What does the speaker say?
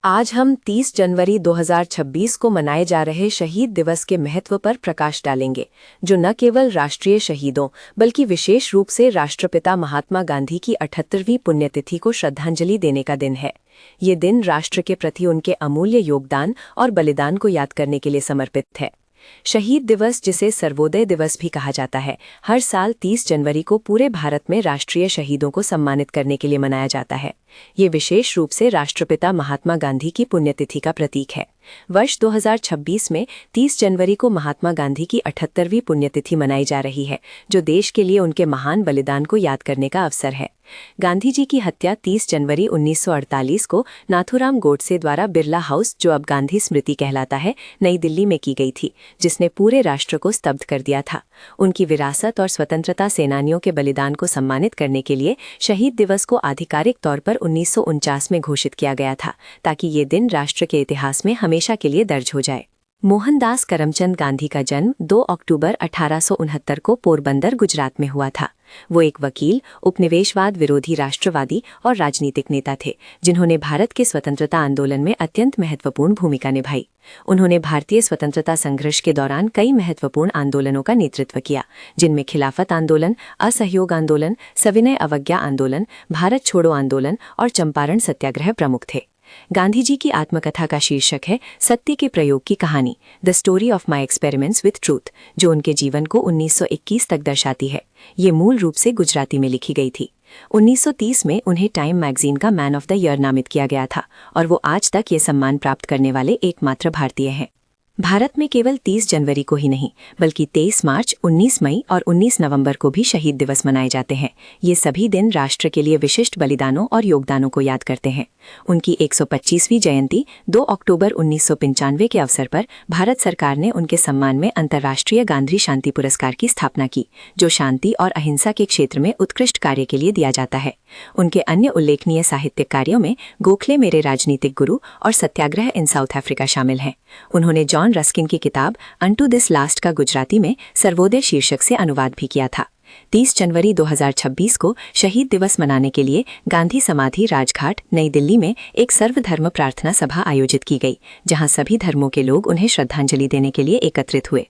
आज हम 30 जनवरी 2026 को मनाए जा रहे शहीद दिवस के महत्व पर प्रकाश डालेंगे, जो न केवल राष्ट्रीय शहीदों बल्कि विशेष रूप से राष्ट्रपिता महात्मा गांधी की 78वीं पुण्यतिथि को श्रद्धांजलि देने का दिन है। ये दिन राष्ट्र के प्रति उनके अमूल्य योगदान और बलिदान को याद करने के लिए समर्पित है। शहीद दिवस, जिसे सर्वोदय दिवस भी कहा जाता है, हर साल 30 जनवरी को पूरे भारत में राष्ट्रीय शहीदों को सम्मानित करने के लिए मनाया जाता है। ये विशेष रूप से राष्ट्रपिता महात्मा गांधी की पुण्यतिथि का प्रतीक है। वर्ष 2026 में 30 जनवरी को महात्मा गांधी की 78वीं पुण्यतिथि मनाई जा रही है, जो देश के लिए उनके महान बलिदान को याद करने का अवसर है। गांधी जी की हत्या 30 जनवरी 1948 को नाथूराम गोडसे द्वारा बिरला हाउस, जो अब गांधी स्मृति कहलाता है, नई दिल्ली में की गई थी, जिसने पूरे राष्ट्र को स्तब्ध कर दिया था। उनकी विरासत और स्वतंत्रता सेनानियों के बलिदान को सम्मानित करने के लिए शहीद दिवस को आधिकारिक तौर पर 1949 में घोषित किया गया था, ताकि ये दिन राष्ट्र के इतिहास में हमेशा के लिए दर्ज हो जाए। मोहनदास करमचंद गांधी का जन्म 2 अक्टूबर 1869 को पोरबंदर, गुजरात में हुआ था। वो एक वकील, उपनिवेशवाद विरोधी राष्ट्रवादी और राजनीतिक नेता थे, जिन्होंने भारत के स्वतंत्रता आंदोलन में अत्यंत महत्वपूर्ण भूमिका निभाई। उन्होंने भारतीय स्वतंत्रता संघर्ष के दौरान कई महत्वपूर्ण आंदोलनों का नेतृत्व किया, जिनमें खिलाफत आंदोलन, असहयोग आंदोलन, सविनय अवज्ञा आंदोलन, भारत छोड़ो आंदोलन और चंपारण सत्याग्रह प्रमुख थे। गांधी जी की आत्मकथा का शीर्षक है सत्य के प्रयोग की कहानी, the story of my experiments with truth, जो उनके जीवन को 1921 तक दर्शाती है। ये मूल रूप से गुजराती में लिखी गई थी। 1930 में उन्हें टाइम मैगजीन का मैन ऑफ द ईयर नामित किया गया था, और वो आज तक ये सम्मान प्राप्त करने वाले एकमात्र भारतीय हैं। भारत में केवल 30 जनवरी को ही नहीं, बल्कि 23 मार्च, 19 मई और 19 नवंबर को भी शहीद दिवस मनाए जाते हैं। ये सभी दिन राष्ट्र के लिए विशिष्ट बलिदानों और योगदानों को याद करते हैं। उनकी 125वीं जयंती 2 अक्टूबर 1995 के अवसर पर भारत सरकार ने उनके सम्मान में अंतर्राष्ट्रीय गांधी शांति पुरस्कार की स्थापना की, जो शांति और अहिंसा के क्षेत्र में उत्कृष्ट कार्य के लिए दिया जाता है। उनके अन्य उल्लेखनीय साहित्यिक कार्यों में गोखले मेरे राजनीतिक गुरु और सत्याग्रह इन साउथ अफ्रीका शामिल हैं। उन्होंने जॉन रस्किन की किताब अनटू दिस लास्ट का गुजराती में सर्वोदय शीर्षक से अनुवाद भी किया था। 30 जनवरी 2026 को शहीद दिवस मनाने के लिए गांधी समाधि राजघाट, नई दिल्ली में एक सर्वधर्म प्रार्थना सभा आयोजित की गई, जहां सभी धर्मों के लोग उन्हें श्रद्धांजलि देने के लिए एकत्रित हुए।